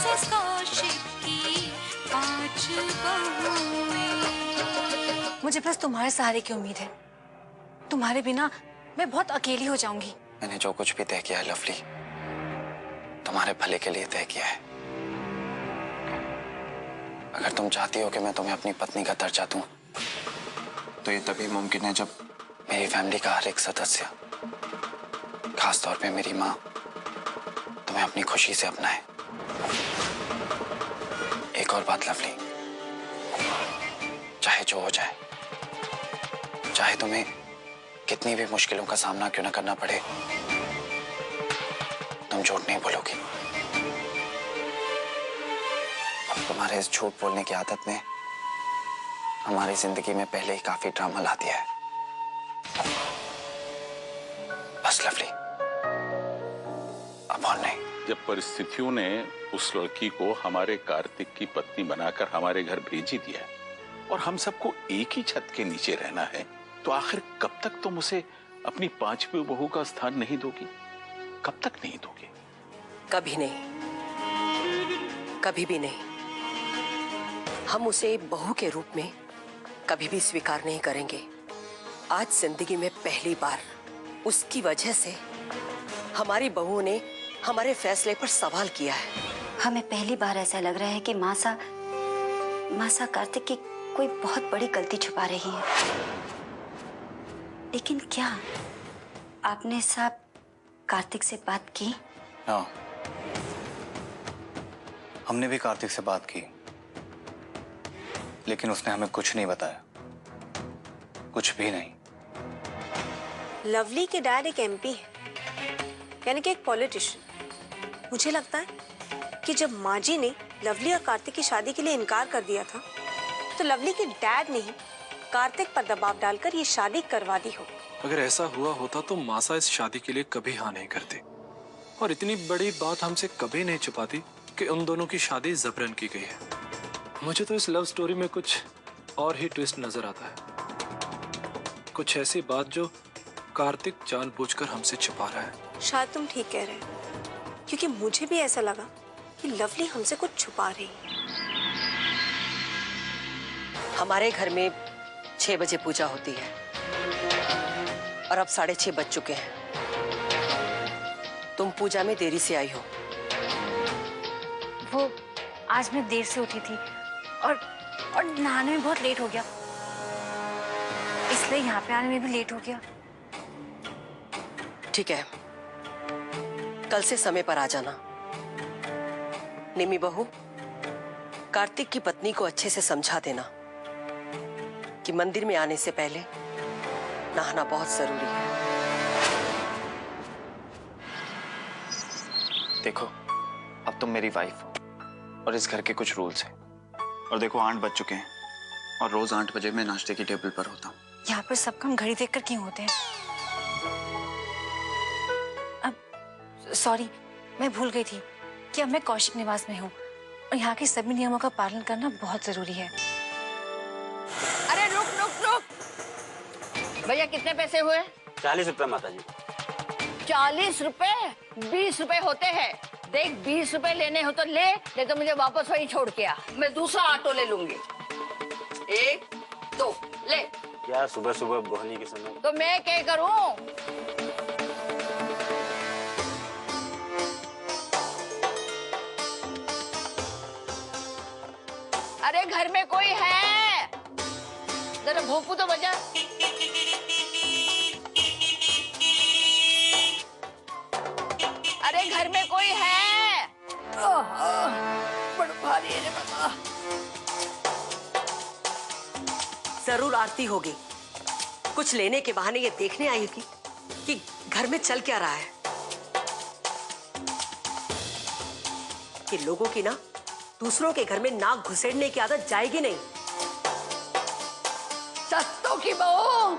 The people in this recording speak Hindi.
मिसेस कौशिक की 5 बहुएं। मुझे बस तुम्हारे सहारे की उम्मीद है। तुम्हारे बिना मैं बहुत अकेली हो जाऊंगी। मैंने जो कुछ भी तय किया है लवली, तुम्हारे भले के लिए तय किया है। अगर तुम चाहती हो कि मैं तुम्हें अपनी पत्नी का दर्जा दूं, तो ये तभी मुमकिन है जब मेरी फैमिली का हर एक सदस्य, खास तौर पे मेरी माँ, तुम्हें अपनी खुशी से अपनाए। एक और बात लवली, चाहे जो हो जाए, चाहे तुम्हें कितनी भी मुश्किलों का सामना क्यों ना करना पड़े, तुम झूठ नहीं बोलोगी। तुम्हारे इस झूठ बोलने की आदत ने हमारी जिंदगी में पहले ही काफी ड्रामा ला दिया है। बस लवली, अब और नहीं। जब परिस्थितियों ने उस लड़की को हमारे कार्तिक की पत्नी बनाकर हमारे घर भेज ही दिया और हम सबको एक ही छत के नीचे रहना है, तो आखिर कब तक तुम उसे अपनी 5वीं बहू का स्थान नहीं दोगी? कब तक नहीं दोगी? कभी नहीं, कभी भी नहीं। हम उसे बहू के रूप में कभी भी स्वीकार नहीं करेंगे। आज जिंदगी में पहली बार उसकी वजह से हमारी बहू ने हमारे फैसले पर सवाल किया है। हमें पहली बार ऐसा लग रहा है कि मासा कार्तिक की कोई बहुत बड़ी गलती छुपा रही है। लेकिन क्या आपने साहब कार्तिक से बात की? हाँ, हमने भी कार्तिक से बात की, लेकिन उसने हमें कुछ नहीं बताया, कुछ भी नहीं। लवली के डैड एक एमपी है, यानी कि एक पॉलिटिशियन। मुझे लगता है कि जब माँ जी ने लवली और कार्तिक की शादी के लिए इनकार कर दिया था, तो लवली के डैड ने ही कार्तिक पर दबाव डालकर ये शादी करवा दी हो। अगर ऐसा हुआ होता तो मासा इस शादी के लिए कभी हाँ नहीं करती, और इतनी बड़ी बात हमसे कभी नहीं छुपाती कि उन दोनों की शादी जबरन की गई है। मुझे तो इस लव स्टोरी में कुछ और ही ट्विस्ट नजर आता है, कुछ ऐसी बात जो कार्तिक जानबूझकर हमसे छुपा रहा है। शायद तुम ठीक कह रहे हो, क्योंकि मुझे भी ऐसा लगा कि लवली हमसे कुछ छुपा रही है। हमारे घर में 6 बजे पूजा होती है और अब 6:30 बज चुके हैं। तुम पूजा में देरी से आई हो। वो आज मैं देर से उठी थी और नहाने में बहुत लेट हो गया, इसलिए यहाँ पे आने में भी लेट हो गया। ठीक है, कल से समय पर आ जाना। निमी बहू, कार्तिक की पत्नी को अच्छे से समझा देना कि मंदिर में आने से पहले नहाना बहुत जरूरी है। देखो, अब तुम मेरी वाइफ हो और इस घर के कुछ रूल्स हैं। और देखो 8 बज चुके हैं और रोज 8 बजे मैं नाश्ते की टेबल पर होता हूँ। यहाँ पर सब काम घड़ी देखकर क्यों होते हैं? अब सॉरी, मैं भूल गई थी कि अब मैं कौशिक निवास में हूँ और यहाँ के सभी नियमों का पालन करना बहुत जरूरी है। अरे रुक रुक रुक, भैया कितने पैसे हुए? 40 रुपए माता जी। 40 रुपए? 20 रुपए होते हैं। देख, 20 रुपए लेने हो तो ले, नहीं तो मुझे वापस वही छोड़ के आ। मैं दूसरा ऑटो ले लूंगी। 1 2 ले। क्या सुबह सुबह बोहनी के समय? तो मैं क्या करूं? अरे घर में कोई है? जरा भोंपू तो बजा। अरे घर में कोई है? बड़ा भारी है रे बाबा। जरूर आरती होगी, कुछ लेने के बहाने ये देखने आई होगी कि घर में चल क्या रहा है। कि लोगों की ना दूसरों के घर में नाक घुसेड़ने की आदत जाएगी नहीं। सत्तों की बहू,